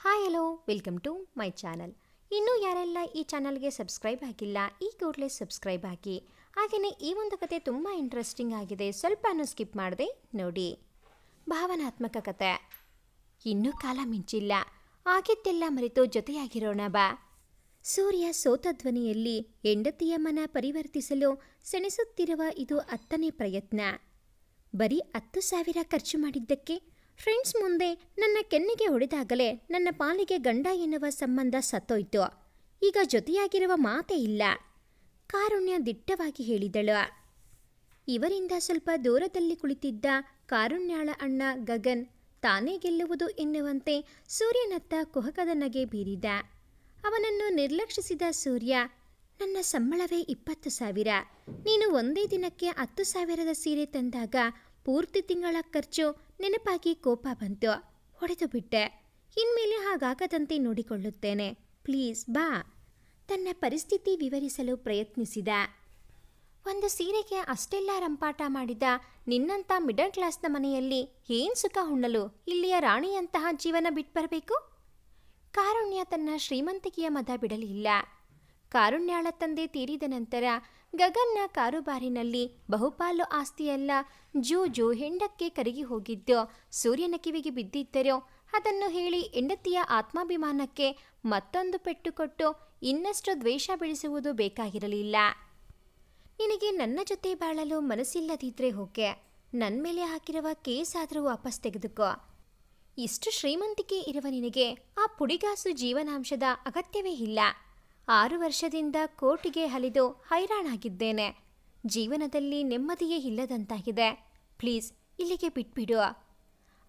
Hi hello welcome to my channel. ಇನ್ನೂ ಯಾರೆಲ್ಲ ಈ ಚಾನಲ್ಗೆ ಸಬ್ಸ್ಕ್ರೈಬ್ ಆಗಿಲ್ಲ ಈ ಕೂಡಲೇ ಸಬ್ಸ್ಕ್ರೈಬ್ ಆಗಿ. ಹಾಗೆಯೇ ಈ ಒಂದು ಕತೆ ತುಂಬ ಇಂಟ್ರೆಸ್ಟಿಂಗ್ ಆಗಿದೆ, ಸ್ವಲ್ಪನೂ ಸ್ಕಿಪ್ ಮಾಡದೆ ನೋಡಿ. ಭಾವನಾತ್ಮಕ ಕತೆ. ಇನ್ನೂ ಕಾಲ ಮಿಂಚಿಲ್ಲ, ಆಗಿದ್ದೆಲ್ಲ ಮರೆತು ಜೊತೆಯಾಗಿರೋಣ ಬಾ. ಸೂರ್ಯ ಸೋತ ಧ್ವನಿಯಲ್ಲಿ ಹೆಂಡತಿಯ ಮನ ಪರಿವರ್ತಿಸಲು ಸೆಣಸುತ್ತಿರುವ ಇದು 10ನೇ ಪ್ರಯತ್ನ. ಬರೀ 10,000 ಖರ್ಚು ಮಾಡಿದ್ದಕ್ಕೆ ಫ್ರೆಂಡ್ಸ್ ಮುಂದೆ ನನ್ನ ಕೆನ್ನೆಗೆ ಹೊಡೆದಾಗಲೇ ನನ್ನ ಪಾಲಿಗೆ ಗಂಡ ಎನ್ನುವ ಸಂಬಂಧ ಸತ್ತೋಯ್ತು. ಈಗ ಜೊತೆಯಾಗಿರುವ ಮಾತೇ ಇಲ್ಲ, ಕಾರುಣ್ಯ ದಿಟ್ಟವಾಗಿ ಹೇಳಿದಳು. ಇವರಿಂದ ಸ್ವಲ್ಪ ದೂರದಲ್ಲಿ ಕುಳಿತಿದ್ದ ಕಾರುಣ್ಯಾಳ ಅಣ್ಣ ಗಗನ್ ತಾನೇ ಗೆಲ್ಲುವುದು ಎನ್ನುವಂತೆ ಸೂರ್ಯನತ್ತ ಕುಹಕದ ನಗೆ ಬೀರಿದ. ಅವನನ್ನು ನಿರ್ಲಕ್ಷಿಸಿದ ಸೂರ್ಯ, ನನ್ನ ಸಂಬಳವೇ 20,000, ನೀನು ಒಂದೇ ದಿನಕ್ಕೆ 10,000ದ ಸೀರೆ ತಂದಾಗ ಪೂರ್ತಿ ತಿಂಗಳ ಖರ್ಚು ನೆನಪಾಗಿ ಕೋಪ ಬಂತು. ಹೊಡೆದು ಬಿಟ್ಟೆ. ಇನ್ಮೇಲೆ ಹಾಗಾಗದಂತೆ ನೋಡಿಕೊಳ್ಳುತ್ತೇನೆ, ಪ್ಲೀಸ್ ಬಾ. ತನ್ನ ಪರಿಸ್ಥಿತಿ ವಿವರಿಸಲು ಪ್ರಯತ್ನಿಸಿದ. ಒಂದು ಸೀರೆಗೆ ಅಷ್ಟೆಲ್ಲ ರಂಪಾಟ ಮಾಡಿದ ನಿನ್ನಂಥ ಮಿಡಲ್ ಕ್ಲಾಸ್ನ ಮನೆಯಲ್ಲಿ ಏನು ಸುಖ ಉಣ್ಣಲು ಇಲ್ಲಿಯ ರಾಣಿಯಂತಹ ಜೀವನ ಬಿಟ್ಬರಬೇಕು? ಕಾರುಣ್ಯ ತನ್ನ ಶ್ರೀಮಂತಿಕೆಯ ಮದ ಬಿಡಲಿಲ್ಲ. ಕಾರುಣ್ಯಾಳ ತಂದೆ ತೀರಿದ ನಂತರ ಗಗನ್ನ ಕಾರುಬಾರಿನಲ್ಲಿ ಬಹುಪಾಲು ಆಸ್ತಿಯೆಲ್ಲ ಜೂಜು ಹೆಂಡಕ್ಕೆ ಕರಗಿ ಹೋಗಿದ್ದು ಸೂರ್ಯನ ಕಿವಿಗೆ ಬಿದ್ದಿದ್ದರೋ ಅದನ್ನು ಹೇಳಿ ಹೆಂಡತಿಯ ಆತ್ಮಾಭಿಮಾನಕ್ಕೆ ಮತ್ತೊಂದು ಪೆಟ್ಟು ಕೊಟ್ಟು ಇನ್ನಷ್ಟು ದ್ವೇಷ ಬೆಳೆಸುವುದು ಬೇಕಾಗಿರಲಿಲ್ಲ. ನಿನಗೆ ನನ್ನ ಜೊತೆ ಬಾಳಲು ಮನಸ್ಸಿಲ್ಲದಿದ್ರೆ ಓಕೆ, ನನ್ನ ಮೇಲೆ ಹಾಕಿರುವ ಕೇಸ್ ಆದರೂ ವಾಪಸ್ ತೆಗೆದುಕೋ. ಇಷ್ಟು ಶ್ರೀಮಂತಿಕೆ ಇರುವ ನಿನಗೆ ಆ ಪುಡಿಗಾಸು ಜೀವನಾಂಶದ ಅಗತ್ಯವೇ ಇಲ್ಲ. 6 ವರ್ಷದಿಂದ ಕೋರ್ಟಿಗೆ ಅಲಿದು ಹೈರಾಣಾಗಿದ್ದೇನೆ. ಜೀವನದಲ್ಲಿ ನೆಮ್ಮದಿಯೇ ಇಲ್ಲದಂತಾಗಿದೆ. ಪ್ಲೀಸ್ ಇಲ್ಲಿಗೆ ಬಿಟ್ಬಿಡು.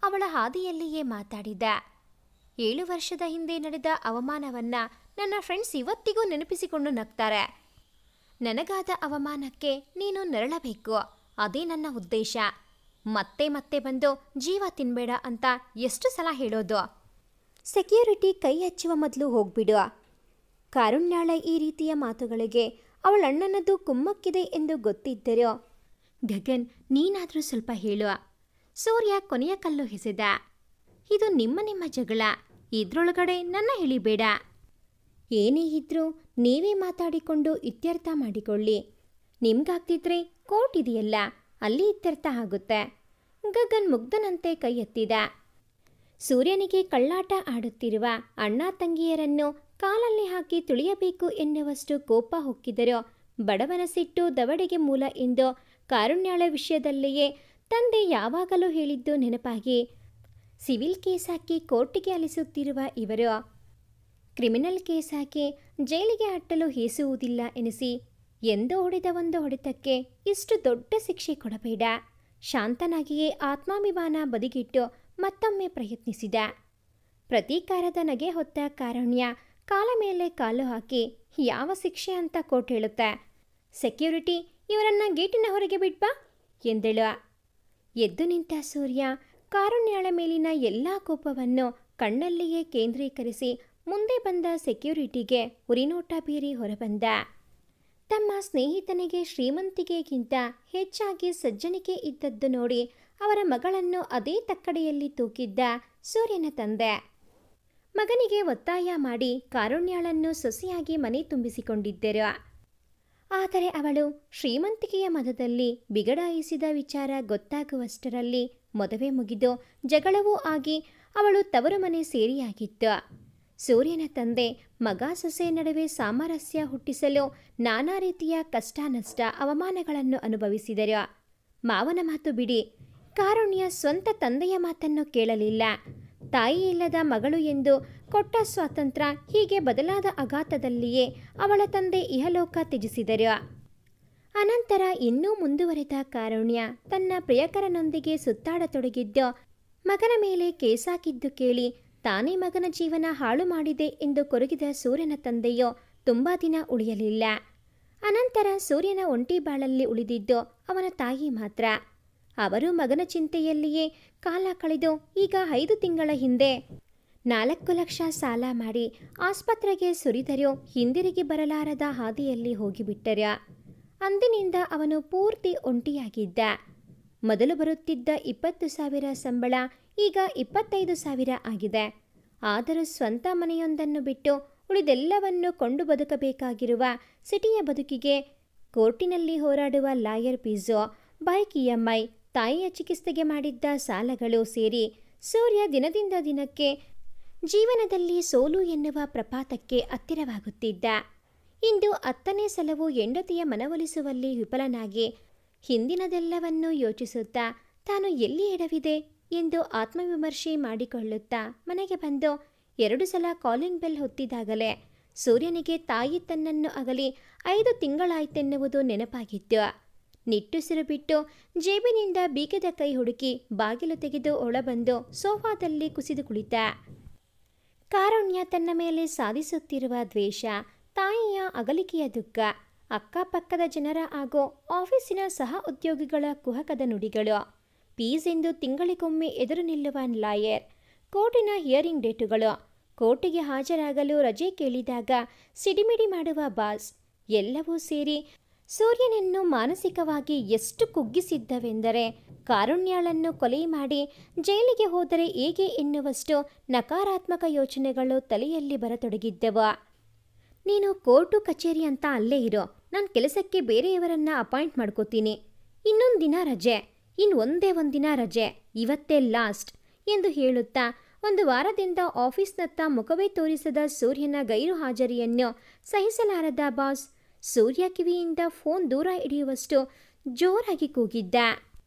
ಅವಳ ಹಾದಿಯಲ್ಲಿಯೇ ಮಾತಾಡಿದ. 7 ವರ್ಷದ ಹಿಂದೆ ನಡೆದ ಅವಮಾನವನ್ನು ನನ್ನ ಫ್ರೆಂಡ್ಸ್ ಇವತ್ತಿಗೂ ನೆನಪಿಸಿಕೊಂಡು ನಗ್ತಾರೆ. ನನಗಾದ ಅವಮಾನಕ್ಕೆ ನೀನು ನರಳಬೇಕು, ಅದೇ ನನ್ನ ಉದ್ದೇಶ. ಮತ್ತೆ ಮತ್ತೆ ಬಂದು ಜೀವ ತಿನ್ಬೇಡ ಅಂತ ಎಷ್ಟು ಸಲ ಹೇಳೋದು? ಸೆಕ್ಯೂರಿಟಿ ಕೈ ಹಚ್ಚುವ ಮೊದಲು ಹೋಗ್ಬಿಡು. ಕಾರುಣ್ಯಾಳ ಈ ರೀತಿಯ ಮಾತುಗಳಿಗೆ ಅವಳಣ್ಣನದು ಕುಮ್ಮಕ್ಕಿದೆ ಎಂದು ಗೊತ್ತಿದ್ದರೋ ಗಗನ್ ನೀನಾದರೂ ಸ್ವಲ್ಪ ಹೇಳುವ. ಸೂರ್ಯ ಕೊನೆಯ ಕಲ್ಲು ಎಸೆದ. ಇದು ನಿಮ್ಮ ಜಗಳ, ಇದ್ರೊಳಗಡೆ ನನ್ನ ಹೇಳಿಬೇಡ. ಏನೇ ಇದ್ರೂ ನೀವೇ ಮಾತಾಡಿಕೊಂಡು ಇತ್ಯರ್ಥ ಮಾಡಿಕೊಳ್ಳಿ. ನಿಮ್ಗಾಗ್ತಿದ್ರೆ ಕೋರ್ಟ್ ಇದೆಯಲ್ಲ, ಅಲ್ಲಿ ಇತ್ಯರ್ಥ ಆಗುತ್ತೆ. ಗಗನ್ ಮುಗ್ಧನಂತೆ ಕೈ ಎತ್ತಿದ. ಸೂರ್ಯನಿಗೆ ಕಳ್ಳಾಟ ಆಡುತ್ತಿರುವ ಅಣ್ಣ ತಂಗಿಯರನ್ನು ಕಾಲಲ್ಲಿ ಹಾಕಿ ತುಳಿಯಬೇಕು ಎನ್ನುವಷ್ಟು ಕೋಪ ಹೊಕ್ಕಿದರೋ ಬಡವನ ಸಿಟ್ಟು ದವಡೆಗೆ ಮೂಲ ಎಂದು ಕಾರುಣ್ಯಾಳ ವಿಷಯದಲ್ಲಿಯೇ ತಂದೆ ಯಾವಾಗಲೂ ಹೇಳಿದ್ದು ನೆನಪಾಗಿ ಸಿವಿಲ್ ಕೇಸ್ ಹಾಕಿ ಕೋರ್ಟಿಗೆ ಅಲಿಸುತ್ತಿರುವ ಇವರು ಕ್ರಿಮಿನಲ್ ಕೇಸ್ ಹಾಕಿ ಜೈಲಿಗೆ ಅಟ್ಟಲು ಹೇಸುವುದಿಲ್ಲ ಎನಿಸಿ ಎಂದೋ ಹೊಡೆದ ಒಂದು ಹೊಡೆತಕ್ಕೆ ಇಷ್ಟು ದೊಡ್ಡ ಶಿಕ್ಷೆ ಕೊಡಬೇಡ. ಶಾಂತನಾಗಿಯೇ ಆತ್ಮಾಭಿಮಾನ ಬದಿಗಿಟ್ಟು ಮತ್ತೊಮ್ಮೆ ಪ್ರಯತ್ನಿಸಿದ. ಪ್ರತೀಕಾರದ ನಗೆ ಹೊತ್ತ ಕಾರುಣ್ಯ ಕಾಲ ಮೇಲೆ ಕಾಲು ಹಾಕಿ ಯಾವ ಶಿಕ್ಷೆ ಅಂತ ಕೋರ್ಟ್ ಹೇಳುತ್ತೆ? ಸೆಕ್ಯೂರಿಟಿ ಇವರನ್ನ ಗೇಟಿನ ಹೊರಗೆ ಬಿಡ್ಬಾ ಎಂದಳು. ಎದ್ದು ನಿಂತ ಸೂರ್ಯ ಕಾರುಣ್ಯಾಳ ಮೇಲಿನ ಎಲ್ಲ ಕೋಪವನ್ನು ಕಣ್ಣಲ್ಲಿಯೇ ಕೇಂದ್ರೀಕರಿಸಿ ಮುಂದೆ ಬಂದ ಸೆಕ್ಯೂರಿಟಿಗೆ ಉರಿನೋಟ ಬೀರಿ ಹೊರಬಂದ. ತಮ್ಮ ಸ್ನೇಹಿತನಿಗೆ ಶ್ರೀಮಂತಿಕೆಗಿಂತ ಹೆಚ್ಚಾಗಿ ಸಜ್ಜನಿಕೆ ಇದ್ದದ್ದು ನೋಡಿ ಅವರ ಮಗಳನ್ನು ಅದೇ ತಕ್ಕಡೆಯಲ್ಲಿ ತೂಕಿದ್ದ ಸೂರ್ಯನ ತಂದೆ ಮಗನಿಗೆ ಒತ್ತಾಯ ಮಾಡಿ ಕಾರುಣ್ಯಾಳನ್ನು ಸೊಸೆಯಾಗಿ ಮನೆ ತುಂಬಿಸಿಕೊಂಡಿದ್ದರು. ಆದರೆ ಅವಳು ಶ್ರೀಮಂತಿಕೆಯ ಮದದಲ್ಲಿ ಬಿಗಡಾಯಿಸಿದ ವಿಚಾರ ಗೊತ್ತಾಗುವಷ್ಟರಲ್ಲಿ ಮದುವೆ ಮುಗಿದು ಜಗಳವೂ ಆಗಿ ಅವಳು ತವರು ಮನೆ ಸೇರಿಯಾಗಿತ್ತು. ಸೂರ್ಯನ ತಂದೆ ಮಗ ಸೊಸೆ ನಡುವೆ ಸಾಮರಸ್ಯ ಹುಟ್ಟಿಸಲು ನಾನಾ ರೀತಿಯ ಕಷ್ಟ ನಷ್ಟ ಅವಮಾನಗಳನ್ನು ಅನುಭವಿಸಿದರು. ಮಾವನ ಮಾತು ಬಿಡಿ, ಕಾರುಣ್ಯ ಸ್ವಂತ ತಂದೆಯ ಮಾತನ್ನು ಕೇಳಲಿಲ್ಲ. ತಾಯಿ ಇಲ್ಲದ ಮಗಳು ಎಂದು ಕೊಟ್ಟ ಸ್ವಾತಂತ್ರ್ಯ ಹೀಗೆ ಬದಲಾದ ಆಘಾತದಲ್ಲಿಯೇ ಅವಳ ತಂದೆ ಇಹಲೋಕ ತ್ಯಜಿಸಿದರು. ಅನಂತರ ಇನ್ನೂ ಮುಂದುವರೆದ ಕಾರುಣ್ಯ ತನ್ನ ಪ್ರಿಯಕರನೊಂದಿಗೆ ಸುತ್ತಾಡತೊಡಗಿದ್ದು ಮಗನ ಮೇಲೆ ಕೇಸಾಕಿದ್ದು ಕೇಳಿ ತಾನೇ ಮಗನ ಜೀವನ ಹಾಳು ಮಾಡಿದೆ ಎಂದು ಕೊರಗಿದ ಸೂರ್ಯನ ತಂದೆಯೋ ತುಂಬ ದಿನ ಉಳಿಯಲಿಲ್ಲ. ಅನಂತರ ಸೂರ್ಯನ ಒಂಟಿ ಬಾಳಲ್ಲಿ ಉಳಿದಿದ್ದು ಅವನ ತಾಯಿ ಮಾತ್ರ. ಅವರು ಮಗನ ಚಿಂತೆಯಲ್ಲಿಯೇ ಕಾಲ ಕಳೆದು ಈಗ 5 ತಿಂಗಳ ಹಿಂದೆ 4 ಲಕ್ಷ ಸಾಲ ಮಾಡಿ ಆಸ್ಪತ್ರೆಗೆ ಸುರಿದರೂ ಹಿಂದಿರುಗಿ ಬರಲಾರದ ಹಾದಿಯಲ್ಲಿ ಹೋಗಿಬಿಟ್ಟರು. ಅಂದಿನಿಂದ ಅವನು ಪೂರ್ತಿ ಒಂಟಿಯಾಗಿದ್ದ. ಮೊದಲು ಬರುತ್ತಿದ್ದ 20,000 ಸಂಬಳ ಈಗ 25,000 ಆಗಿದೆ. ಆದರೂ ಸ್ವಂತ ಮನೆಯೊಂದನ್ನು ಬಿಟ್ಟು ಉಳಿದೆಲ್ಲವನ್ನು ಕೊಂಡು ಬದುಕಬೇಕಾಗಿರುವ ಸಿಟಿಯ ಬದುಕಿಗೆ ಕೋರ್ಟಿನಲ್ಲಿ ಹೋರಾಡುವ ಲಾಯರ್ ಫೀಸು, ಬೈಕ್ EMI, ತಾಯಿಯ ಚಿಕಿತ್ಸೆಗೆ ಮಾಡಿದ್ದ ಸಾಲಗಳು ಸೇರಿ ಸೂರ್ಯ ದಿನದಿಂದ ದಿನಕ್ಕೆ ಜೀವನದಲ್ಲಿ ಸೋಲು ಎನ್ನುವ ಪ್ರಪಾತಕ್ಕೆ ಹತ್ತಿರವಾಗುತ್ತಿದ್ದ. ಇಂದು 10ನೇ ಸಲವೂ ಹೆಂಡತಿಯ ಮನವೊಲಿಸುವಲ್ಲಿ ವಿಫಲನಾಗಿ ಹಿಂದಿನದೆಲ್ಲವನ್ನೂ ಯೋಚಿಸುತ್ತಾ ತಾನು ಎಲ್ಲಿ ಎಡವಿದೆ ಎಂದು ಆತ್ಮವಿಮರ್ಶೆ ಮಾಡಿಕೊಳ್ಳುತ್ತಾ ಮನೆಗೆ ಬಂದು 2 ಸಲ ಕಾಲಿಂಗ್ ಬೆಲ್ ಹೊತ್ತಿದಾಗಲೇ ಸೂರ್ಯನಿಗೆ ತಾಯಿ ತನ್ನನ್ನು ಅಗಲಿ 5 ತಿಂಗಳಾಯ್ತೆನ್ನುವುದು ನೆನಪಾಗಿತ್ತು. ನಿಟ್ಟುಸಿರು ಬಿಟ್ಟು ಜೇಬಿನಿಂದ ಬೀಗದ ಕೈ ಹುಡುಕಿ ಬಾಗಿಲು ತೆಗೆದು ಒಳಬಂದು ಸೋಫಾದಲ್ಲಿ ಕುಸಿದು ಕುಳಿತ. ಕಾರುಣ್ಯ ತನ್ನ ಮೇಲೆ ಸಾಧಿಸುತ್ತಿರುವ ದ್ವೇಷ, ತಾಯಿಯ ಅಗಲಿಕೆಯ ದುಃಖ, ಅಕ್ಕಪಕ್ಕದ ಜನರ ಹಾಗೂ ಆಫೀಸಿನ ಸಹ ಉದ್ಯೋಗಿಗಳ ಕುಹಕದ ನುಡಿಗಳು, ಫೀಸ್ ಎಂದು ತಿಂಗಳಿಗೊಮ್ಮೆ ಎದುರು ನಿಲ್ಲುವ ಲಾಯರ್, ಕೋರ್ಟಿನ ಹಿಯರಿಂಗ್ ಡೇಟುಗಳು, ಕೋರ್ಟಿಗೆ ಹಾಜರಾಗಲು ರಜೆ ಕೇಳಿದಾಗ ಸಿಡಿಮಿಡಿ ಮಾಡುವ ಬಾಸ್ ಎಲ್ಲವೂ ಸೇರಿ ಸೂರ್ಯನನ್ನು ಮಾನಸಿಕವಾಗಿ ಎಷ್ಟು ಕುಗ್ಗಿಸಿದ್ದವೆಂದರೆ ಕಾರುಣ್ಯಾಳನ್ನು ಕೊಲೆ ಮಾಡಿ ಜೈಲಿಗೆ ಹೋದರೆ ಹೇಗೆ ಎನ್ನುವಷ್ಟು ನಕಾರಾತ್ಮಕ ಯೋಚನೆಗಳು ತಲೆಯಲ್ಲಿ ಬರತೊಡಗಿದ್ದವು. ನೀನು ಕೋರ್ಟು ಕಚೇರಿ ಅಂತ ಅಲ್ಲೇ ಇರೋ, ನಾನು ಕೆಲಸಕ್ಕೆ ಬೇರೆಯವರನ್ನು ಅಪಾಯಿಂಟ್ ಮಾಡ್ಕೋತೀನಿ. ಇನ್ನೊಂದು ದಿನ ರಜೆ, ಒಂದೇ ದಿನ ರಜೆ, ಇವತ್ತೇ ಲಾಸ್ಟ್ ಎಂದು ಹೇಳುತ್ತಾ 1 ವಾರದಿಂದ ಆಫೀಸ್ನತ್ತ ಮುಖವೇ ತೋರಿಸದ ಸೂರ್ಯನ ಗೈರು ಹಾಜರಿಯನ್ನು ಸಹಿಸಲಾರದ ಬಾಸ್ ಸೂರ್ಯ ಕಿವಿಯಿಂದ ಫೋನ್ ದೂರ ಹಿಡಿಯುವಷ್ಟು ಜೋರಾಗಿ ಕೂಗಿದ್ದ.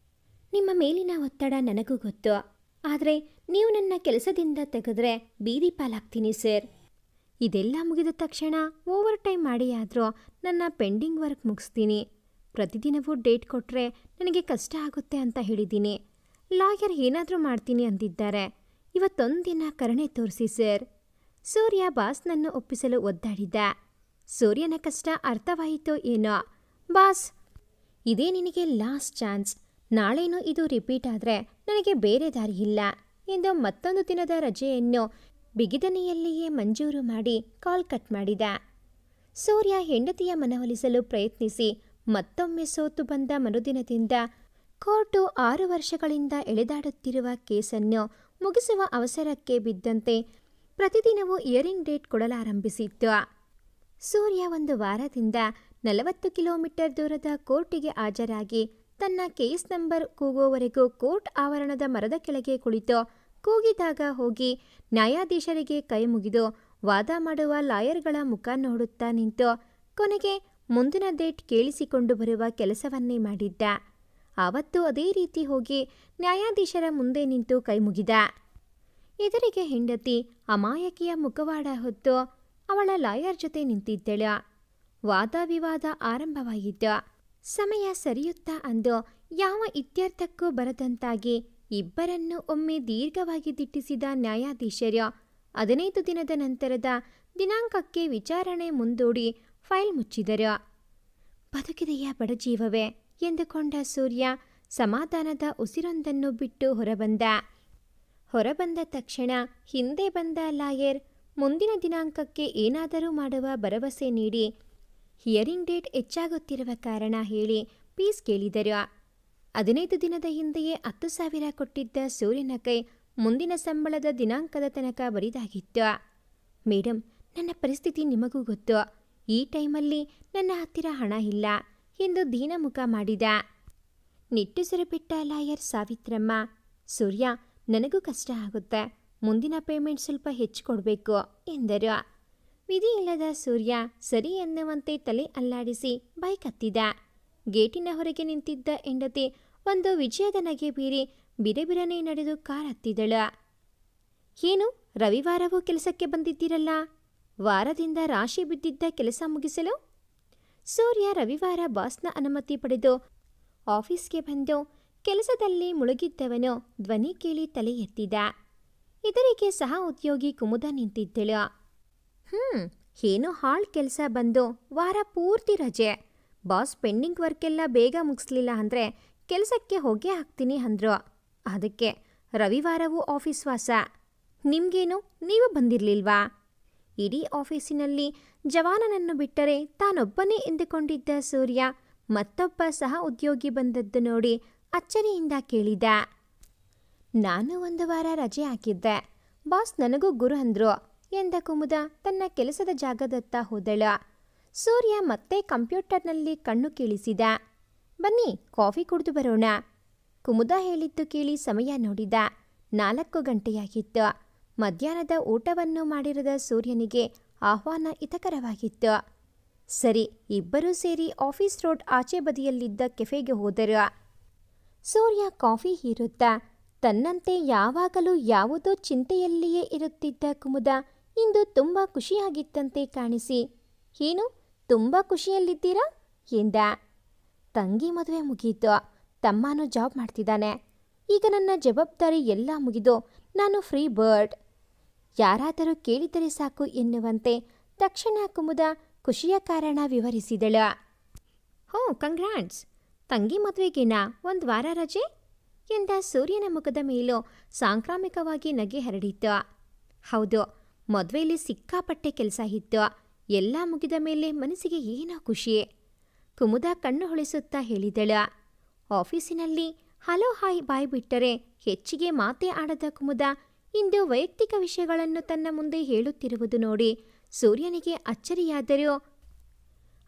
ನಿಮ್ಮ ಮೇಲಿನ ಒತ್ತಡ ನನಗೂ ಗೊತ್ತು, ಆದರೆ ನೀವು ನನ್ನ ಕೆಲಸದಿಂದ ತೆಗೆದ್ರೆ ಬೀದಿ ಪಾಲಾಗ್ತೀನಿ ಸರ್. ಇದೆಲ್ಲ ಮುಗಿದ ತಕ್ಷಣ ಓವರ್ ಟೈಮ್ ಮಾಡಿಯಾದರೂ ನನ್ನ ಪೆಂಡಿಂಗ್ ವರ್ಕ್ ಮುಗಿಸ್ತೀನಿ. ಪ್ರತಿದಿನವೂ ಡೇಟ್ ಕೊಟ್ಟರೆ ನನಗೆ ಕಷ್ಟ ಆಗುತ್ತೆ ಅಂತ ಹೇಳಿದ್ದೀನಿ. ಲಾಯರ್ ಏನಾದರೂ ಮಾಡ್ತೀನಿ ಅಂದಿದ್ದಾರೆ. ಇವತ್ತೊಂದು ದಿನ ಕರುಣೆ ತೋರಿಸಿ ಸರ್. ಸೂರ್ಯ ಬಾಸ್ನನ್ನು ಒಪ್ಪಿಸಲು ಒದ್ದಾಡಿದ್ದ. ಸೂರ್ಯನ ಕಷ್ಟ ಅರ್ಥವಾಯಿತೋ ಏನೋ. ಬಾಸ್, ಇದೇ ನಿನಗೆ ಲಾಸ್ಟ್ ಚಾನ್ಸ್. ನಾಳೆನೂ ಇದು ರಿಪೀಟ್ ಆದರೆ ನನಗೆ ಬೇರೆ ದಾರಿ ಇಲ್ಲ ಎಂದು ಮತ್ತೊಂದು ದಿನದ ರಜೆಯನ್ನು ಬಿಗಿದನೆಯಲ್ಲಿಯೇ ಮಂಜೂರು ಮಾಡಿ ಕಾಲ್ ಕಟ್ ಮಾಡಿದ. ಸೂರ್ಯ ಹೆಂಡತಿಯ ಮನವೊಲಿಸಲು ಪ್ರಯತ್ನಿಸಿ ಮತ್ತೊಮ್ಮೆ ಸೋತು ಬಂದ ಮರುದಿನದಿಂದ ಕೋರ್ಟು 6 ವರ್ಷಗಳಿಂದ ಎಳೆದಾಡುತ್ತಿರುವ ಕೇಸನ್ನು ಮುಗಿಸುವ ಅವಸರಕ್ಕೆ ಬಿದ್ದಂತೆ ಪ್ರತಿದಿನವೂ ಹಿಯರಿಂಗ್ ಡೇಟ್ ಕೊಡಲಾರಂಭಿಸಿತ್ತು. ಸೂರ್ಯ 1 ವಾರದಿಂದ 40 ಕಿಲೋಮೀಟರ್ ದೂರದ ಕೋರ್ಟಿಗೆ ಹಾಜರಾಗಿ ತನ್ನ ಕೇಸ್ ನಂಬರ್ ಕೂಗುವವರೆಗೂ ಕೋರ್ಟ್ ಆವರಣದ ಮರದ ಕೆಳಗೆ ಕುಳಿತು ಕೂಗಿದಾಗ ಹೋಗಿ ನ್ಯಾಯಾಧೀಶರಿಗೆ ಕೈ ಮುಗಿದು ವಾದ ಮಾಡುವ ಲಾಯರ್ಗಳ ಮುಖ ನೋಡುತ್ತಾ ನಿಂತು ಕೊನೆಗೆ ಮುಂದಿನ ಡೇಟ್ ಕೇಳಿಸಿಕೊಂಡು ಬರುವ ಕೆಲಸವನ್ನೇ ಮಾಡಿದ್ದ. ಆವತ್ತು ಅದೇ ರೀತಿ ಹೋಗಿ ನ್ಯಾಯಾಧೀಶರ ಮುಂದೆ ನಿಂತು ಕೈ ಮುಗಿದ. ಎದುರಿಗೆ ಹೆಂಡತಿ ಅಮಾಯಕಿಯ ಮುಖವಾಡ ಹೊತ್ತು ಅವಳ ಲಾಯರ್ ಜೊತೆ ನಿಂತಿದ್ದಳು. ವಾದ ವಿವಾದ ಆರಂಭವಾಯಿತು. ಸಮಯ ಸರಿಯುತ್ತಾ ಅಂದು ಯಾವ ಇತ್ಯರ್ಥಕ್ಕೂ ಬರದಂತಾಗಿ ಇಬ್ಬರನ್ನು ಒಮ್ಮೆ ದೀರ್ಘವಾಗಿ ದಿಟ್ಟಿಸಿದ ನ್ಯಾಯಾಧೀಶರು 15 ದಿನದ ನಂತರದ ದಿನಾಂಕಕ್ಕೆ ವಿಚಾರಣೆ ಮುಂದೂಡಿ ಫೈಲ್ ಮುಚ್ಚಿದರು. ಬದುಕಿದೆಯ ಬಡಜೀವವೇ ಎಂದುಕೊಂಡ ಸೂರ್ಯ ಸಮಾಧಾನದ ಉಸಿರೊಂದನ್ನು ಬಿಟ್ಟು ಹೊರಬಂದ ತಕ್ಷಣ ಹಿಂದೆ ಬಂದ ಲಾಯರ್ ಮುಂದಿನ ದಿನಾಂಕಕ್ಕೆ ಏನಾದರೂ ಮಾಡುವ ಭರವಸೆ ನೀಡಿ ಹಿಯರಿಂಗ್ ಡೇಟ್ ಹೆಚ್ಚಾಗುತ್ತಿರುವ ಕಾರಣ ಹೇಳಿ ಫೀಸ್ ಕೇಳಿದರು. 15 ದಿನದ ಹಿಂದೆಯೇ 10,000 ಕೊಟ್ಟಿದ್ದ ಸೂರ್ಯನ ಕೈ ಮುಂದಿನ ಸಂಬಳದ ದಿನಾಂಕದ ತನಕ ಬರಿದಾಗಿತ್ತು. ಮೇಡಮ್, ನನ್ನ ಪರಿಸ್ಥಿತಿ ನಿಮಗೂ ಗೊತ್ತು. ಈ ಟೈಮಲ್ಲಿ ನನ್ನ ಹತ್ತಿರ ಹಣ ಇಲ್ಲ ಎಂದು ದೀನಮುಖ ಮಾಡಿದ. ನಿಟ್ಟುಸಿರು ಬಿಟ್ಟ ಲಾಯರ್ ಸಾವಿತ್ರಮ್ಮ, ಸೂರ್ಯ, ನನಗೂ ಕಷ್ಟ ಆಗುತ್ತೆ, ಮುಂದಿನ ಪೇಮೆಂಟ್ ಸ್ವಲ್ಪ ಹೆಚ್ಚು ಕೊಡಬೇಕು ಎಂದರು. ವಿಧಿ ಇಲ್ಲದ ಸೂರ್ಯ ಸರಿ ಎನ್ನುವಂತೆ ತಲೆ ಅಲ್ಲಾಡಿಸಿ ಬೈಕ್ ಹತ್ತಿದ. ಗೇಟಿನ ಹೊರಗೆ ನಿಂತಿದ್ದ ಹೆಂಡತಿ ಒಂದು ವಿಜಯದ ನಗೆ ಬೀರಿ ಬಿರಬಿರನೆ ನಡೆದು ಕಾರ್ ಹತ್ತಿದಳು. ಏನು, ರವಿವಾರವೂ ಕೆಲಸಕ್ಕೆ ಬಂದಿದ್ದೀರಲ್ಲ? ವಾರದಿಂದ ರಾಶಿ ಬಿದ್ದಿದ್ದ ಕೆಲಸ ಮುಗಿಸಲು? ಸೂರ್ಯ ರವಿವಾರ ಬಾಸ್ನ ಅನುಮತಿ ಪಡೆದು ಆಫೀಸ್ಗೆ ಬಂದು ಕೆಲಸದಲ್ಲಿ ಮುಳುಗಿದ್ದವನು ಧ್ವನಿ ಕೇಳಿ ತಲೆ ಎತ್ತಿದ. ಇದರಿಗೆ ಸಹ ಉದ್ಯೋಗಿ ಕುಮುದ ನಿಂತಿದ್ದಳು. ಏನೋ ಹಾಳ್ ಕೆಲಸ ಬಂದು ವಾರ ಪೂರ್ತಿ ರಜೆ. ಬಾಸ್ ಪೆಂಡಿಂಗ್ ವರ್ಕೆಲ್ಲ ಬೇಗ ಮುಗಿಸ್ಲಿಲ್ಲ ಅಂದರೆ ಕೆಲಸಕ್ಕೆ ಹೊಗೆ ಹಾಕ್ತೀನಿ ಅಂದರು. ಅದಕ್ಕೆ ರವಿವಾರವೂ ಆಫೀಸ್ ವಾಸ. ನಿಮ್ಗೇನು, ನೀವು ಬಂದಿರಲಿಲ್ವಾ? ಇಡೀ ಆಫೀಸಿನಲ್ಲಿ ಜವಾನನನ್ನು ಬಿಟ್ಟರೆ ತಾನೊಬ್ಬನೇ ಎಂದುಕೊಂಡಿದ್ದ ಸೂರ್ಯ ಮತ್ತೊಬ್ಬ ಸಹ ಉದ್ಯೋಗಿ ಬಂದದ್ದು ನೋಡಿ ಅಚ್ಚರಿಯಿಂದ ಕೇಳಿದ. ನಾನು 1 ವಾರ ರಜೆ ಹಾಕಿದ್ದೆ. ಬಾಸ್ ನನಗೂ ಗುರು ಅಂದ್ರು ಎಂದ ಕುಮುದ ತನ್ನ ಕೆಲಸದ ಜಾಗದತ್ತ ಹೋದಳ. ಸೂರ್ಯ ಮತ್ತೆ ಕಂಪ್ಯೂಟರ್ನಲ್ಲಿ ಕಣ್ಣು ಕೀಳಿಸಿದ. ಬನ್ನಿ ಕಾಫಿ ಕುಡಿದು ಬರೋಣ. ಕುಮುದ ಹೇಳಿದ್ದು ಕೇಳಿ ಸಮಯ ನೋಡಿದ. 4 ಗಂಟೆಯಾಗಿತ್ತು. ಮಧ್ಯಾಹ್ನದ ಊಟವನ್ನು ಮಾಡಿರದ ಸೂರ್ಯನಿಗೆ ಆಹ್ವಾನ ಹಿತಕರವಾಗಿತ್ತು. ಸರಿ, ಇಬ್ಬರೂ ಸೇರಿ ಆಫೀಸ್ ರೋಡ್ ಆಚೆ ಬದಿಯಲ್ಲಿದ್ದ ಕೆಫೆಗೆ ಹೋದರು. ಸೂರ್ಯ ಕಾಫಿ ಹೀರುತ್ತಾ ತನ್ನಂತೆ ಯಾವಾಗಲೂ ಯಾವುದೋ ಚಿಂತೆಯಲ್ಲಿಯೇ ಇರುತ್ತಿದ್ದ ಕುಮುದ ಇಂದು ತುಂಬ ಖುಷಿಯಾಗಿತ್ತಂತೆ ಕಾಣಿಸಿ, ಏನು ತುಂಬ ಖುಷಿಯಲ್ಲಿದ್ದೀರಾ ಎಂದ. ತಂಗಿ ಮದುವೆ ಮುಗೀತು. ತಮ್ಮನೂ ಜಾಬ್ ಮಾಡ್ತಿದ್ದಾನೆ. ಈಗ ನನ್ನ ಜವಾಬ್ದಾರಿ ಎಲ್ಲ ಮುಗಿದು ನಾನು ಫ್ರೀ ಬರ್ಡ್. ಯಾರಾದರೂ ಕೇಳಿದರೆ ಸಾಕು ಎನ್ನುವಂತೆ ತಕ್ಷಣ ಕುಮುದ ಖುಷಿಯ ಕಾರಣ ವಿವರಿಸಿದಳು. ಹೋ, ಕಂಗ್ರಾಟ್ಸ್. ತಂಗಿ ಮದುವೆಗೇನಾ 1 ವಾರ ರಜೆ ಎಂದ. ಸೂರ್ಯನ ಮುಖದ ಮೇಲೂ ಸಾಂಕ್ರಾಮಿಕವಾಗಿ ನಗೆ ಹರಡಿತು. ಹೌದು, ಮದುವೆಯಲ್ಲಿ ಸಿಕ್ಕಾಪಟ್ಟೆ ಕೆಲಸ ಇತ್ತು. ಎಲ್ಲ ಮುಗಿದ ಮೇಲೆ ಮನಸ್ಸಿಗೆ ಏನೋ ಖುಷಿ. ಕುಮುದ ಕಣ್ಣು ಹೊಳಿಸುತ್ತಾ ಹೇಳಿದಳು. ಆಫೀಸಿನಲ್ಲಿ ಹಲೋ ಹಾಯ್ ಬಾಯ್ ಬಿಟ್ಟರೆ ಹೆಚ್ಚಿಗೆ ಮಾತೇ ಆಡದ ಕುಮುದ ಇಂದು ವೈಯಕ್ತಿಕ ವಿಷಯಗಳನ್ನು ತನ್ನ ಮುಂದೆ ಹೇಳುತ್ತಿರುವುದು ನೋಡಿ ಸೂರ್ಯನಿಗೆ ಅಚ್ಚರಿಯಾದರೂ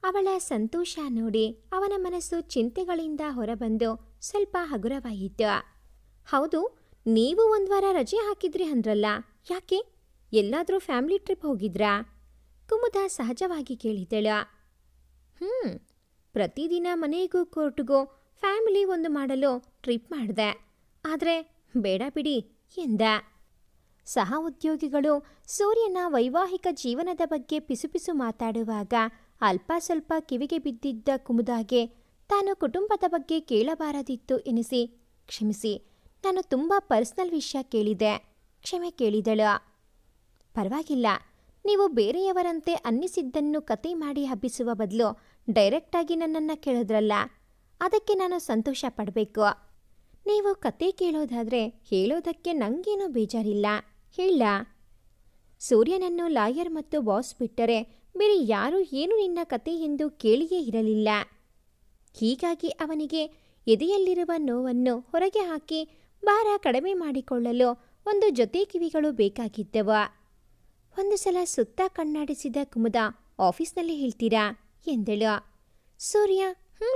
ಅವಳ ಸಂತೋಷ ನೋಡಿ ಅವನ ಮನಸ್ಸು ಚಿಂತೆಗಳಿಂದ ಹೊರಬಂದು ಸ್ವಲ್ಪ ಹಗುರವಾಯಿತು. ಹೌದು, ನೀವು 1 ವಾರ ರಜೆ ಹಾಕಿದ್ರಿ ಅಂದ್ರಲ್ಲ, ಯಾಕೆ? ಎಲ್ಲಾದರೂ ಫ್ಯಾಮಿಲಿ ಟ್ರಿಪ್ ಹೋಗಿದ್ರಾ? ಕುಮುದ ಸಹಜವಾಗಿ ಕೇಳಿದಳು. ಪ್ರತಿದಿನ ಮನೆಗೂ ಕೋರ್ಟ್ಗೂ ಫ್ಯಾಮಿಲಿ ಒಂದು ಮಾಡಲು ಟ್ರಿಪ್ ಮಾಡಿದೆ. ಆದರೆ ಬೇಡ ಬಿಡಿ ಎಂದ. ಸಹ ಉದ್ಯೋಗಿಗಳು ಸೂರ್ಯನ ವೈವಾಹಿಕ ಜೀವನದ ಬಗ್ಗೆ ಪಿಸುಪಿಸು ಮಾತಾಡುವಾಗ ಅಲ್ಪ ಸ್ವಲ್ಪ ಕಿವಿಗೆ ಬಿದ್ದಿದ್ದ ಕುಮುದಾಗೆ ತಾನು ಕುಟುಂಬದ ಬಗ್ಗೆ ಕೇಳಬಾರದಿತ್ತು ಎನಿಸಿ, ಕ್ಷಮಿಸಿ, ನಾನು ತುಂಬ ಪರ್ಸನಲ್ ವಿಷಯ ಕೇಳಿದೆ, ಕ್ಷಮೆ ಕೇಳಿದಳು. ಪರವಾಗಿಲ್ಲ, ನೀವು ಬೇರೆಯವರಂತೆ ಅನ್ನಿಸಿದ್ದನ್ನು ಕತೆ ಮಾಡಿ ಹಬ್ಬಿಸುವ ಬದಲು ಡೈರೆಕ್ಟಾಗಿ ನನ್ನನ್ನು ಕೇಳಿದ್ರಲ್ಲ, ಅದಕ್ಕೆ ನಾನು ಸಂತೋಷ ಪಡಬೇಕು. ನೀವು ಕತೆ ಕೇಳೋದಾದರೆ ಹೇಳೋದಕ್ಕೆ ನನಗೇನೂ ಬೇಜಾರಿಲ್ಲ, ಹೇಳ. ಸೂರ್ಯನನ್ನು ಲಾಯರ್ ಮತ್ತು ಬಾಸ್ ಬಿಟ್ಟರೆ ಬೇರೆ ಯಾರೂ ಏನು ನಿನ್ನ ಕತೆ ಎಂದು ಕೇಳಿಯೇ ಇರಲಿಲ್ಲ. ಹೀಗಾಗಿ ಅವನಿಗೆ ಎದೆಯಲ್ಲಿರುವ ನೋವನ್ನು ಹೊರಗೆ ಹಾಕಿ ಭಾರ ಕಡಿಮೆ ಮಾಡಿಕೊಳ್ಳಲು ಒಂದು ಜೊತೆ ಕಿವಿಗಳು ಬೇಕಾಗಿದ್ದವು. ಒಂದು ಸಲ ಸುತ್ತ ಕಣ್ಣಾಡಿಸಿದ ಕುಮುದ, ಆಫೀಸ್ನಲ್ಲಿ ಹೇಳ್ತೀರಾ ಎಂದಳು. ಸೂರ್ಯ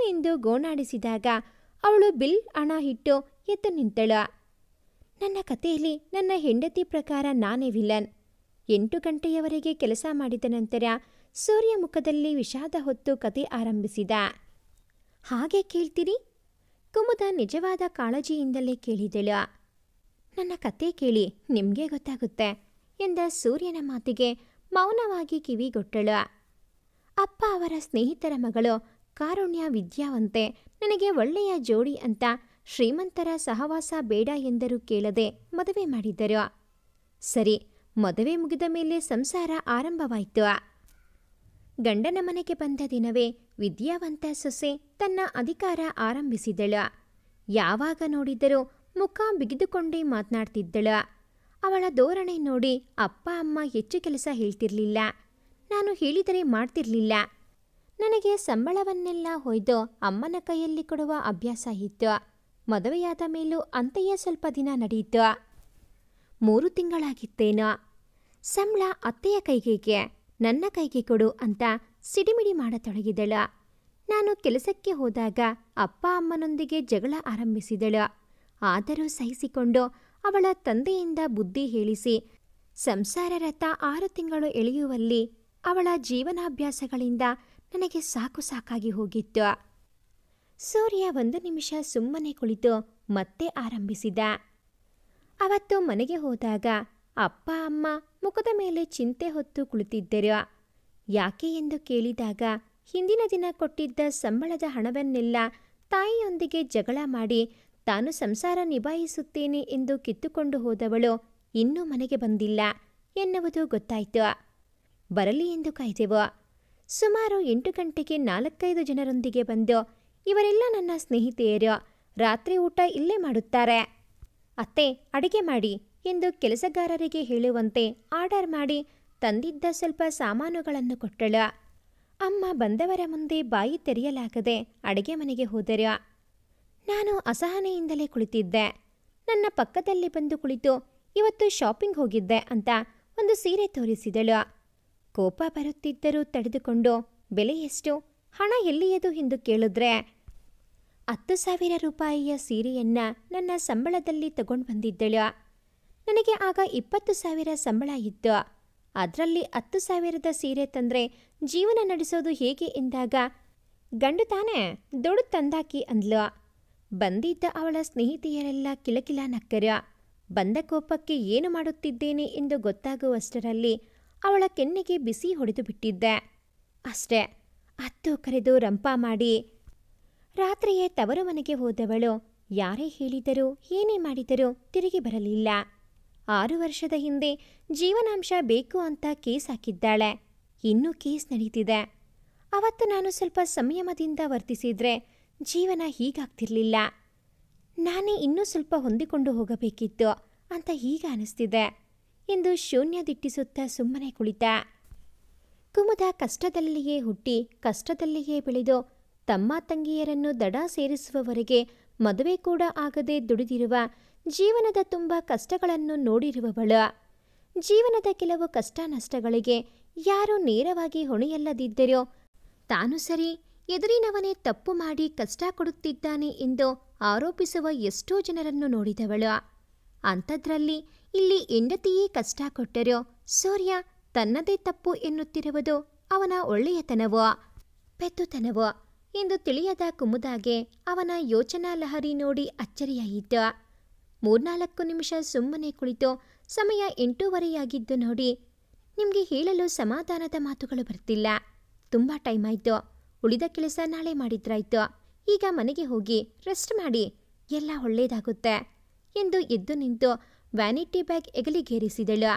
ಎಂದು ಗೋಣಾಡಿಸಿದಾಗ ಅವಳು ಬಿಲ್ ಹಣ ಇಟ್ಟು ಎದ್ದು ನಿಂತಳು. ನನ್ನ ಕಥೆಯಲ್ಲಿ ನನ್ನ ಹೆಂಡತಿ ಪ್ರಕಾರ ನಾನೇ ವಿಲನ್. 8 ಗಂಟೆಯವರೆಗೆ ಕೆಲಸ ಮಾಡಿದ ನಂತರ ಸೂರ್ಯ ಮುಖದಲ್ಲಿ ವಿಷಾದ ಹೊತ್ತು ಕತೆ ಆರಂಭಿಸಿದ. ಹಾಗೆ ಕೇಳ್ತೀರಿ? ಕುಮುದ ನಿಜವಾದ ಕಾಳಜಿಯಿಂದಲೇ ಕೇಳಿದಳು. ನನ್ನ ಕತೆ ಕೇಳಿ, ನಿಮಗೆ ಗೊತ್ತಾಗುತ್ತೆ ಎಂದ ಸೂರ್ಯನ ಮಾತಿಗೆ ಮೌನವಾಗಿ ಕಿವಿಗೊಟ್ಟಳು. ಅಪ್ಪ ಅವರ ಸ್ನೇಹಿತರ ಮಗಳು ಕಾರುಣ್ಯ ವಿದ್ಯಾವಂತೆ, ನನಗೆ ಒಳ್ಳೆಯ ಜೋಡಿ ಅಂತ ಶ್ರೀಮಂತರ ಸಹವಾಸ ಬೇಡ ಎಂದರೂ ಕೇಳದೆ ಮದುವೆ ಮಾಡಿದ್ದರು. ಸರಿ, ಮದುವೆ ಮುಗಿದ ಮೇಲೆ ಸಂಸಾರ ಆರಂಭವಾಯಿತು. ಗಂಡನ ಮನೆಗೆ ಬಂದ ದಿನವೇ ವಿದ್ಯಾವಂತ ಸೊಸೆ ತನ್ನ ಅಧಿಕಾರ ಆರಂಭಿಸಿದಳು. ಯಾವಾಗ ನೋಡಿದರೂ ಮುಖ ಬಿಗಿದುಕೊಂಡೇ ಮಾತನಾಡ್ತಿದ್ದಳು. ಅವಳ ಧೋರಣೆ ನೋಡಿ ಅಪ್ಪ ಅಮ್ಮ ಹೆಚ್ಚು ಕೆಲಸ ಹೇಳ್ತಿರ್ಲಿಲ್ಲ. ನಾನು ಹೇಳಿದರೆ ಮಾಡ್ತಿರ್ಲಿಲ್ಲ. ನನಗೆ ಸಂಬಳವನ್ನೆಲ್ಲ ಹೊಯ್ದು ಅಮ್ಮನ ಕೈಯಲ್ಲಿ ಕೊಡುವ ಅಭ್ಯಾಸ ಇತ್ತು. ಮದುವೆಯಾದ ಮೇಲೂ ಅಂತೆಯೇ ಸ್ವಲ್ಪ ದಿನ ನಡೆಯಿತು. 3 ತಿಂಗಳಾಗಿತ್ತೇನೋ. ಸಂಬಳ ಅತ್ತೆಯ ಕೈಗೆ, ನನ್ನ ಕೈಗೆ ಕೊಡು ಅಂತ ಸಿಡಿಮಿಡಿ ಮಾಡತೊಡಗಿದಳು. ನಾನು ಕೆಲಸಕ್ಕೆ ಹೋದಾಗ ಅಪ್ಪ ಅಮ್ಮನೊಂದಿಗೆ ಜಗಳ ಆರಂಭಿಸಿದಳು. ಆದರೂ ಸಹಿಸಿಕೊಂಡು ಅವಳ ತಂದೆಯಿಂದ ಬುದ್ಧಿ ಹೇಳಿಸಿ ಸಂಸಾರ ರಥ 6 ತಿಂಗಳು ಎಳೆಯುವಲ್ಲಿ ಅವಳ ಜೀವನಾಭ್ಯಾಸಗಳಿಂದ ನನಗೆ ಸಾಕಾಗಿ ಹೋಗಿತ್ತು. ಸೂರ್ಯ 1 ನಿಮಿಷ ಸುಮ್ಮನೆ ಕುಳಿತು ಮತ್ತೆ ಆರಂಭಿಸಿದ. ಅವತ್ತು ಮನೆಗೆ ಹೋದಾಗ ಅಪ್ಪ ಅಮ್ಮ ಮುಖದ ಮೇಲೆ ಚಿಂತೆ ಹೊತ್ತು ಕುಳಿತಿದ್ದರು. ಯಾಕೆ ಎಂದು ಕೇಳಿದಾಗ ಹಿಂದಿನ ದಿನ ಕೊಟ್ಟಿದ್ದ ಸಂಬಳದ ಹಣವನ್ನೆಲ್ಲ ತಾಯಿಯೊಂದಿಗೆ ಜಗಳ ಮಾಡಿ ತಾನು ಸಂಸಾರ ನಿಭಾಯಿಸುತ್ತೇನೆ ಎಂದು ಕಿತ್ತುಕೊಂಡು ಹೋದವಳು ಇನ್ನೂ ಮನೆಗೆ ಬಂದಿಲ್ಲ ಎನ್ನುವುದು ಗೊತ್ತಾಯಿತು. ಬರಲಿ ಎಂದು ಕಾಯ್ದೆವು. ಸುಮಾರು 8 ಗಂಟೆಗೆ 4-5 ಜನರೊಂದಿಗೆ ಬಂದು, ಇವರೆಲ್ಲ ನನ್ನ ಸ್ನೇಹಿತೆಯರು, ರಾತ್ರಿ ಊಟ ಇಲ್ಲೇ ಮಾಡುತ್ತಾರೆ, ಅತ್ತೆ ಅಡಿಗೆ ಮಾಡಿ ಎಂದು ಕೆಲಸಗಾರರಿಗೆ ಹೇಳುವಂತೆ ಆರ್ಡರ್ ಮಾಡಿ ತಂದಿದ್ದ ಸ್ವಲ್ಪ ಸಾಮಾನುಗಳನ್ನು ಕೊಟ್ಟಳು. ಅಮ್ಮ ಬಂದವರ ಮುಂದೆ ಬಾಯಿ ತೆರೆಯಲಾಗದೆ ಅಡಿಗೆ ಮನೆಗೆ ಹೋದರು. ನಾನು ಅಸಹನೆಯಿಂದಲೇ ಕುಳಿತಿದ್ದೆ. ನನ್ನ ಪಕ್ಕದಲ್ಲಿ ಬಂದು ಕುಳಿತು ಇವತ್ತು ಶಾಪಿಂಗ್ ಹೋಗಿದ್ದೆ ಅಂತ ಒಂದು ಸೀರೆ ತೋರಿಸಿದಳು. ಕೋಪ ಬರುತ್ತಿದ್ದರೂ ತಡೆದುಕೊಂಡು, ಬೆಲೆ ಎಷ್ಟು, ಹಣ ಎಲ್ಲಿಯದು ಎಂದು ಕೇಳಿದ್ರೆ, 10,000 ರೂಪಾಯಿಯ ಸೀರೆಯನ್ನ ನನ್ನ ಸಂಬಳದಲ್ಲಿ ತಗೊಂಡು ಬಂದಿದ್ದಳು. ನನಗೆ ಆಗ 20,000 ಸಂಬಳ ಇತ್ತು. ಅದರಲ್ಲಿ 10,000ದ ಸೀರೆ ತಂದ್ರೆ ಜೀವನ ನಡೆಸೋದು ಹೇಗೆ ಎಂದಾಗ, ಗಂಡು ತಾನೇ ದುಡ್ಡು ತಂದಾಕಿ ಅಂದ್ಲು. ಬಂದಿದ್ದ ಅವಳ ಸ್ನೇಹಿತೆಯರೆಲ್ಲ ಕಿಲಕಿಲ ನಕ್ಕರು. ಬಂದ ಕೋಪಕ್ಕೆ ಏನು ಮಾಡುತ್ತಿದ್ದೇನೆ ಎಂದು ಗೊತ್ತಾಗುವಷ್ಟರಲ್ಲಿ ಅವಳ ಕೆನ್ನೆಗೆ ಬಿಸಿ ಹೊಡೆದು ಬಿಟ್ಟಿದ್ದೆ. ಅಷ್ಟೇ, ಅತ್ತು ಕರೆದು ರಂಪ ಮಾಡಿ ರಾತ್ರಿಯೇ ತವರು ಮನೆಗೆ ಹೋದವಳು ಯಾರೇ ಹೇಳಿದರೂ ಏನೇ ಮಾಡಿದರೂ ತಿರುಗಿ ಬರಲಿಲ್ಲ. 6 ವರ್ಷದ ಹಿಂದೆ ಜೀವನಾಂಶ ಬೇಕು ಅಂತ ಕೇಸ್ ಹಾಕಿದ್ದಾಳೆ. ಇನ್ನೂ ಕೇಸ್ ನಡೀತಿದೆ. ಅವತ್ತು ನಾನು ಸ್ವಲ್ಪ ಸಂಯಮದಿಂದ ವರ್ತಿಸಿದ್ರೆ ಜೀವನ ಹೀಗಾಗ್ತಿರ್ಲಿಲ್ಲ. ನಾನೇ ಇನ್ನೂ ಸ್ವಲ್ಪ ಹೊಂದಿಕೊಂಡು ಹೋಗಬೇಕಿತ್ತು ಅಂತ ಈಗ ಅನಿಸ್ತಿದೆ ಎಂದು ಶೂನ್ಯ ದಿಟ್ಟಿಸುತ್ತಾ ಸುಮ್ಮನೆ ಕುಳಿತ. ಕುಮುದ ಕಷ್ಟದಲ್ಲಿಯೇ ಹುಟ್ಟಿ ಕಷ್ಟದಲ್ಲಿಯೇ ಬೆಳೆದು ತಮ್ಮ ತಂಗಿಯರನ್ನು ದಡ ಸೇರಿಸುವವರೆಗೆ ಮದುವೆ ಕೂಡ ಆಗದೆ ದುಡಿದಿರುವ, ಜೀವನದ ತುಂಬ ಕಷ್ಟಗಳನ್ನು ನೋಡಿರುವವಳು. ಜೀವನದ ಕೆಲವು ಕಷ್ಟ ನಷ್ಟಗಳಿಗೆ ಯಾರೂ ನೇರವಾಗಿ ಹೊಣೆಯಲ್ಲದಿದ್ದರೋ ತಾನು ಸರಿ, ಎದುರಿನವನೇ ತಪ್ಪು ಮಾಡಿ ಕಷ್ಟ ಕೊಡುತ್ತಿದ್ದಾನೆ ಎಂದು ಆರೋಪಿಸುವ ಎಷ್ಟೋ ಜನರನ್ನು ನೋಡಿದವಳು. ಅಂಥದ್ರಲ್ಲಿ ಇಲ್ಲಿ ಹೆಂಡತಿಯೇ ಕಷ್ಟ ಕೊಟ್ಟರೋ ಸೂರ್ಯ ತನ್ನದೇ ತಪ್ಪು ಎನ್ನುತ್ತಿರುವುದು ಅವನ ಒಳ್ಳೆಯತನವೋ ಪೆದ್ದುತನವೋ ಎಂದು ತಿಳಿಯದ ಕುಮುದಾಗೆ ಅವನ ಯೋಚನಾ ಲಹರಿ ನೋಡಿ ಅಚ್ಚರಿಯಾಯಿತು. 3-4 ನಿಮಿಷ ಸುಮ್ಮನೆ ಕುಳಿತು ಸಮಯ 8:15 ನೋಡಿ, ನಿಮಗೆ ಹೇಳಲು ಸಮಾಧಾನದ ಮಾತುಗಳು ಬರ್ತಿಲ್ಲ. ತುಂಬ ಟೈಮ್ ಆಯಿತು. ಉಳಿದ ಕೆಲಸ ನಾಳೆ ಮಾಡಿದ್ರಾಯ್ತು. ಈಗ ಮನೆಗೆ ಹೋಗಿ ರೆಸ್ಟ್ ಮಾಡಿ, ಎಲ್ಲ ಒಳ್ಳೇದಾಗುತ್ತೆ ಎಂದು ಎದ್ದು ನಿಂತು ವ್ಯಾನಿಟಿ ಬ್ಯಾಗ್ ಹೆಗಲಿಗೇರಿಸಿದಳು.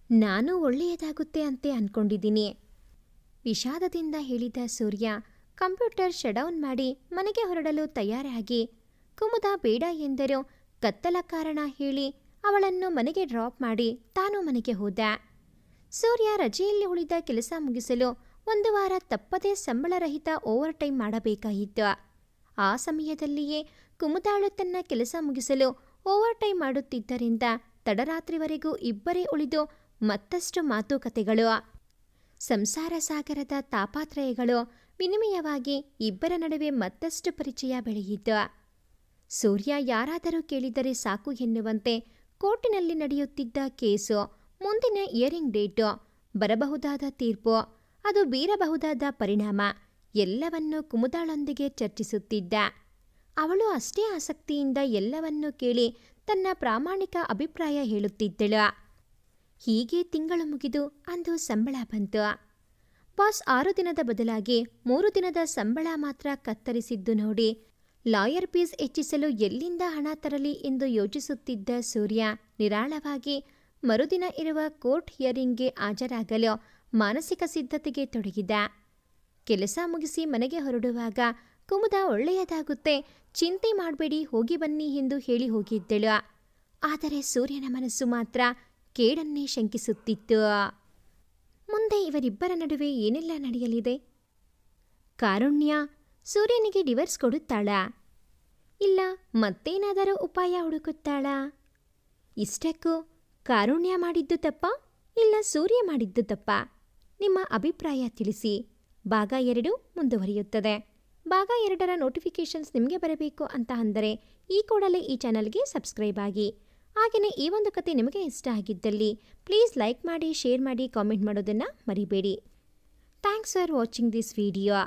ನಾನು ಒಳ್ಳೆಯದಾಗುತ್ತೆ ಅಂತೆ ಅನ್ಕೊಂಡಿದ್ದೀನಿ, ವಿಷಾದದಿಂದ ಹೇಳಿದ ಸೂರ್ಯ ಕಂಪ್ಯೂಟರ್ ಶಟ್ಡೌನ್ ಮಾಡಿ ಮನೆಗೆ ಹೊರಡಲು ತಯಾರಾಗಿ, ಕುಮುದ ಬೇಡ ಎಂದರೂ ಕತ್ತಲ ಕಾರಣ ಹೇಳಿ ಅವಳನ್ನು ಮನೆಗೆ ಡ್ರಾಪ್ ಮಾಡಿ ತಾನು ಮನೆಗೆ ಹೋದ. ಸೂರ್ಯ ರಜೆಯಲ್ಲಿ ಉಳಿದ ಕೆಲಸ ಮುಗಿಸಲು 1 ವಾರ ತಪ್ಪದೇ ಸಂಬಳರಹಿತ ಓವರ್ ಟೈಮ್ ಮಾಡಬೇಕಾಯಿತು. ಆ ಸಮಯದಲ್ಲಿಯೇ ಕುಮುದಾಳು ತನ್ನ ಕೆಲಸ ಮುಗಿಸಲು ಓವರ್ ಟೈಮ್ ಮಾಡುತ್ತಿದ್ದರಿಂದ ತಡರಾತ್ರಿವರೆಗೂ ಇಬ್ಬರೇ ಉಳಿದು ಮತ್ತಷ್ಟು ಮಾತುಕತೆಗಳು, ಸಂಸಾರ ಸಾಗರದ ತಾಪಾತ್ರಯಗಳು ವಿನಿಮಯವಾಗಿ ಇಬ್ಬರ ನಡುವೆ ಮತ್ತಷ್ಟು ಪರಿಚಯ ಬೆಳೆಯಿತು. ಸೂರ್ಯ ಯಾರಾದರೂ ಕೇಳಿದರೆ ಸಾಕು ಎನ್ನುವಂತೆ ಕೋರ್ಟಿನಲ್ಲಿ ನಡೆಯುತ್ತಿದ್ದ ಕೇಸು, ಮುಂದಿನ ಹಿಯರಿಂಗ್ ಡೇಟು, ಬರಬಹುದಾದ ತೀರ್ಪು, ಅದು ಬೀರಬಹುದಾದ ಪರಿಣಾಮ ಎಲ್ಲವನ್ನೂ ಕುಮುದಾಳೊಂದಿಗೆ ಚರ್ಚಿಸುತ್ತಿದ್ದ. ಅವಳು ಅಷ್ಟೇ ಆಸಕ್ತಿಯಿಂದ ಎಲ್ಲವನ್ನೂ ಕೇಳಿ ತನ್ನ ಪ್ರಾಮಾಣಿಕ ಅಭಿಪ್ರಾಯ ಹೇಳುತ್ತಿದ್ದಳು. ಹೀಗೆ ತಿಂಗಳು ಮುಗಿದು ಅಂದು ಸಂಬಳ ಬಂತು. ಬಾಸ್ 6 ದಿನದ ಬದಲಾಗಿ 3 ದಿನದ ಸಂಬಳ ಮಾತ್ರ ಕತ್ತರಿಸಿದ್ದು ನೋಡಿ ಲಾಯರ್ ಫೀಸ್ ಹೆಚ್ಚಿಸಲು ಎಲ್ಲಿಂದ ಹಣ ತರಲಿ ಎಂದು ಯೋಚಿಸುತ್ತಿದ್ದ ಸೂರ್ಯ ನಿರಾಳವಾಗಿ ಮರುದಿನ ಇರುವ ಕೋರ್ಟ್ ಹಿಯರಿಂಗ್ಗೆ ಹಾಜರಾಗಲು ಮಾನಸಿಕ ಸಿದ್ಧತೆಗೆ ತೊಡಗಿದ. ಕೆಲಸ ಮುಗಿಸಿ ಮನೆಗೆ ಹೊರಡುವಾಗ ಕುಮುದ ಒಳ್ಳೆಯದಾಗುತ್ತೆ, ಚಿಂತೆ ಮಾಡಬೇಡಿ, ಹೋಗಿ ಬನ್ನಿ ಎಂದು ಹೇಳಿ ಹೋಗಿದ್ದಳು. ಆದರೆ ಸೂರ್ಯನ ಮನಸ್ಸು ಮಾತ್ರ ಕೇಡನ್ನೇ ಶಂಕಿಸುತ್ತಿತ್ತು. ಮುಂದೆ ಇವರಿಬ್ಬರ ನಡುವೆ ಏನೆಲ್ಲ ನಡೆಯಲಿದೆ? ಕಾರುಣ್ಯ ಸೂರ್ಯನಿಗೆ ಡಿವೋರ್ಸ್ ಕೊಡುತ್ತಾಳಾ? ಇಲ್ಲ ಮತ್ತೇನಾದರೂ ಉಪಾಯ ಹುಡುಕುತ್ತಾಳಾ? ಇಷ್ಟಕ್ಕೂ ಕಾರುಣ್ಯ ಮಾಡಿದ್ದು ತಪ್ಪಾ ಇಲ್ಲ ಸೂರ್ಯ ಮಾಡಿದ್ದು ತಪ್ಪಾ? ನಿಮ್ಮ ಅಭಿಪ್ರಾಯ ತಿಳಿಸಿ. ಭಾಗ 2 ಮುಂದುವರಿಯುತ್ತದೆ. ಭಾಗ 2ರ ನೋಟಿಫಿಕೇಷನ್ಸ್ ನಿಮಗೆ ಬರಬೇಕು ಅಂತ ಅಂದರೆ ಈ ಕೂಡಲೇ ಈ ಚಾನಲ್ಗೆ ಸಬ್ಸ್ಕ್ರೈಬ್ ಆಗಿ. ಹಾಗೆಯೇ ಈ ಒಂದು ಕತೆ ನಿಮಗೆ ಇಷ್ಟ ಆಗಿದ್ದಲ್ಲಿ ಪ್ಲೀಸ್ ಲೈಕ್ ಮಾಡಿ, ಶೇರ್ ಮಾಡಿ, ಕಾಮೆಂಟ್ ಮಾಡೋದನ್ನು ಮರಿಬೇಡಿ. Thanks for watching this video.